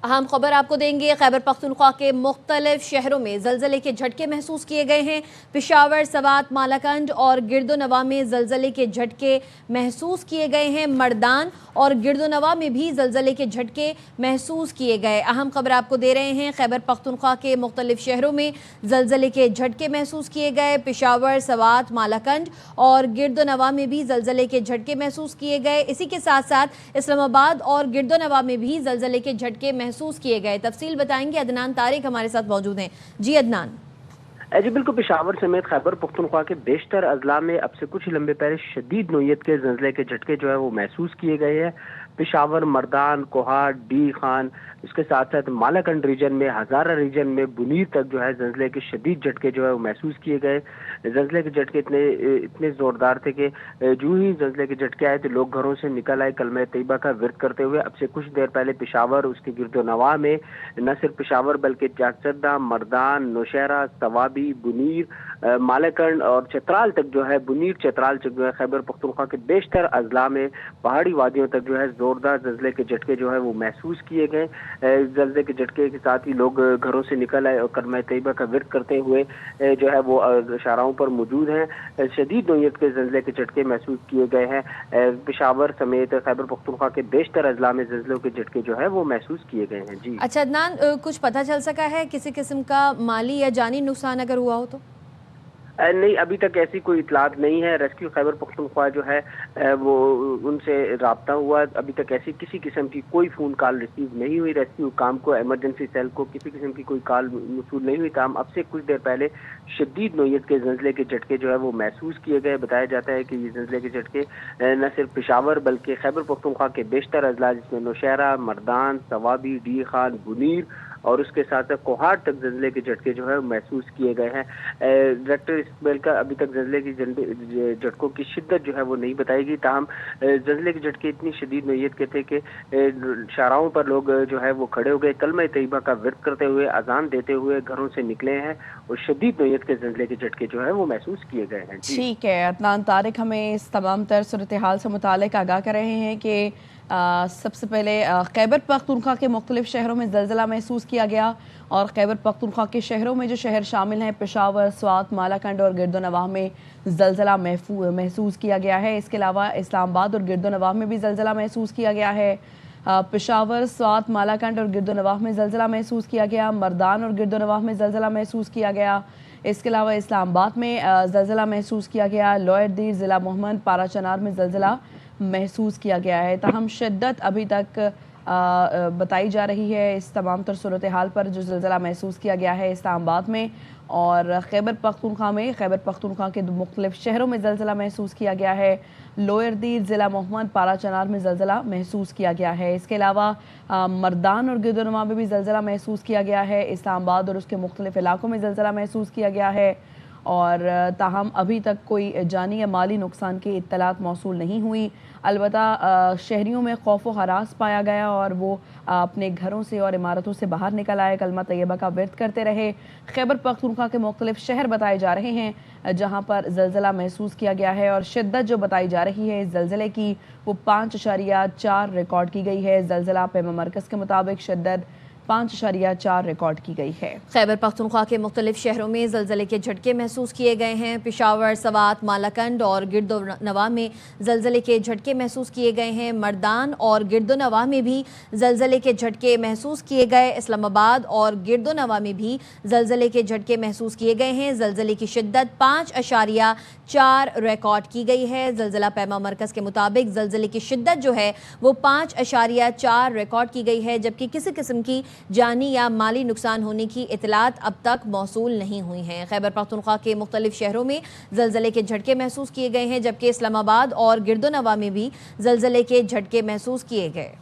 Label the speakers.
Speaker 1: अहम खबर आपको देंगे। खैबर पख्तूनख्वा के मुख्तलिफ शहरों में ज़लज़ले के झटके महसूस किए गए हैं। पेशावर, सवात, मालाकंड और गिरदोनवा में ज़लज़ले के झटके महसूस किए गए हैं। मर्दान और गिरदोनवा में भी ज़लज़ले के झटके महसूस किए गए। अहम खबर आपको दे रहे हैं। खैबर पख्तूनख्वा के मुख्तलिफ शहरों में ज़लज़ले के झटके महसूस किए गए। पेशावर, सवात, मालाकंड और गिरदोनवा में भी ज़लज़ले के झटके महसूस किए गए। इसी के साथ साथ इस्लामाबाद और गिरदोनवा में भी ज़लज़ले के झटके महसूस किए गए। तफसील बताएंगे, अदनान तारिक हमारे साथ मौजूद हैं। जी अदनान।
Speaker 2: जी बिल्कुल, पेशावर समेत खैबर पख्तूनख्वा के बेशतर अजला में अब से कुछ लंबे पहले शदीद नोयत के ज़लज़ले के झटके जो है वो महसूस किए गए हैं। पेशावर, मर्दान, कोहाट, डी खान, इसके साथ साथ मालाकंड रीजन में, हज़ारा रीजन में, बुनीर तक जो है ज़लज़ले के शदीद झटके जो है वो महसूस किए गए। ज़लज़ले के झटके इतने ज़ोरदार थे कि जो ही ज़लज़ले के झटके आए तो लोग घरों से निकल आए कलमा तैयबा का विर्द करते हुए। अब से कुछ देर पहले पेशावर, उसके गिरदोनवा में, न सिर्फ पेशावर बल्कि चाकचद्दा, मर्दान, नौशहरा, तवाबी, बुनीर, मालाकंड और चतराल तक जो है, बुनीर चतराल तक जो है, खैबर पख्तूनख्वा के बेशतर अजला में पहाड़ी वादियों तक जो है जोरदार ज़लज़ले के झटके जो है वो महसूस किए गए। ज़लज़ले के झटके के साथ ही लोग घरों से निकल आए और कलमा तैयबा का विर्द करते हुए जो है वो शाहराहों पर मौजूद हैं। शदीद नोयत के ज़लज़ले के झटके महसूस किए गए हैं। पेशावर समेत खैबर पख्तूनख्वा के बेशतर अजला में ज़लज़लों के झटके जो है वो महसूस किए गए हैं। जी
Speaker 1: अच्छा अदनान, कुछ पता चल सका है किसी किस्म का माली या जानी नुकसान अगर हुआ हो तो?
Speaker 2: नहीं, अभी तक ऐसी कोई इतलात नहीं है। रेस्क्यू खैबर पख्तूनख्वा जो है वो उनसे राब्ता हुआ, अभी तक ऐसी किसी किस्म की कोई फ़ोन कॉल रिसीव नहीं हुई। रेस्क्यू काम को, इमरजेंसी सेल को किसी किस्म की कोई कॉल मौसूल नहीं हुई। ताहम अब से कुछ देर पहले शदीद नोयत के ज़लज़ले के झटके जो है वो महसूस किए गए। बताया जाता है कि ये ज़लज़ले के झटके न सिर्फ पेशावर बल्कि खैबर पख्तूनख्वा के बेशतर अजला जिसमें नौशहरा, मर्दान, तवाबी, डी खान, बुनीर और उसके साथ साथ कोहाट तक ज़लज़ले के झटके जो है महसूस किए गए हैं। डायरेक्टर इस्माइल का अभी तक ज़लज़ले की झटकों की शिद्दत जो है वो नहीं बताएगी। ताहम ज़लज़ले के झटके इतनी शदीद नोयत के थे कि शाहराहों पर लोग जो है वो खड़े हो गए, कलमा तैयबा का विर्द करते हुए, अजान देते हुए घरों से निकले हैं और शदीद नोयत के ज़लज़ले के झटके जो है वो महसूस किए गए हैं।
Speaker 3: ठीक है, अदनान तारिक हमें इस तमाम तर सूरत हाल से मुतालिक आगाह कर रहे हैं कि सबसे पहले खैबर पख्तूनख्वा के मुख्तलिफ शहरों में ज़लज़ला महसूस किया गया और खैबर पख्तूनख्वा के शहरों में जो शहर शामिल हैं पेशावर, स्वात, मालाकंड और गिरदोनवा में ज़लज़ला महसूस किया गया है। इसके अलावा इस्लामाबाद और गिरदोनवा में भी ज़लज़ला महसूस किया गया है। पेशावर, स्वात, मालाकंड और गिरदोनवा में ज़लज़ला महसूस किया गया। मर्दान और गिरदोनवा में ज़लज़ला महसूस किया गया। इसके अलावा इस्लामाबाद में ज़लज़ला महसूस किया गया। लोअर दीर, ज़िला मोहम्मद, पारा चनार में ज़लज़ला महसूस किया गया है। ताहम शिद्दत अभी तक बताई जा रही है इस तमाम तर सूरत हाल पर जो ज़लज़ला महसूस किया गया है इस्लामाबाद में और खैबर पख्तूनख्वा में। खैबर पख्तूनख्वा के मुख्तलिफ शहरों में ज़लज़ला महसूस किया गया है। लोअर दीर, ज़िला मोहम्मद, पारा चनार में ज़लज़ला महसूस किया गया है। इसके अलावा मर्दान और गिरदोनवा में भी ज़लज़ला महसूस किया गया है। इस्लामाबाद और उसके मुख्तलिफ इलाकों में ज़लज़ला महसूस किया गया है और ताहम अभी तक कोई जानी या माली नुकसान की इत्तलात मौसूल नहीं हुई। अलबत्ता शहरियों में खौफ व हरास पाया गया और वो अपने घरों से और इमारतों से बाहर निकल आए, कलमा तैयबा का विर्द करते रहे। खैबर पख्तूनख्वा के मुख्तलिफ शहर बताए जा रहे हैं जहाँ पर ज़लज़ला महसूस किया गया है और शिद्दत जो बताई जा रही है इस ज़लज़ले की वो 5.4 रिकॉर्ड की गई है। ज़लज़ला पैमा मरकज़ के मुताबिक शिद्दत 5.4 रिकॉर्ड की गई है।
Speaker 1: खैबर पख्तूनख्वा के मुख्तलिफ शहरों में ज़लज़ले के झटके महसूस किए गए हैं। पेशावर, सवात, मालाकंड और गिरदोनवा में ज़लज़ले के झटके महसूस किए गए हैं। मर्दान और गिरदोनवा में भी ज़लज़ले के झटके महसूस किए गए। इस्लामाबाद और गिरदोनवा में भी ज़लज़ले के झटके महसूस किए गए हैं। ज़लज़ले की शिद्दत 5.4 रिकॉर्ड की गई है। ज़लज़ला पैमा मरकज़ के मुताबिक ज़लज़ले की शिद्दत जो है वो 5.4 रिकॉर्ड की गई है, जबकि किसी किस्म की जानी या माली नुकसान होने की इतलात अब तक मौसूल नहीं हुई हैं। खैबर पख्तूनख्वा के मुख्तलिफ शहरों में ज़लज़ले के झटके महसूस किए गए हैं, जबकि इस्लामाबाद और गिरदोनवा में भी ज़लज़ले के झटके महसूस किए गए।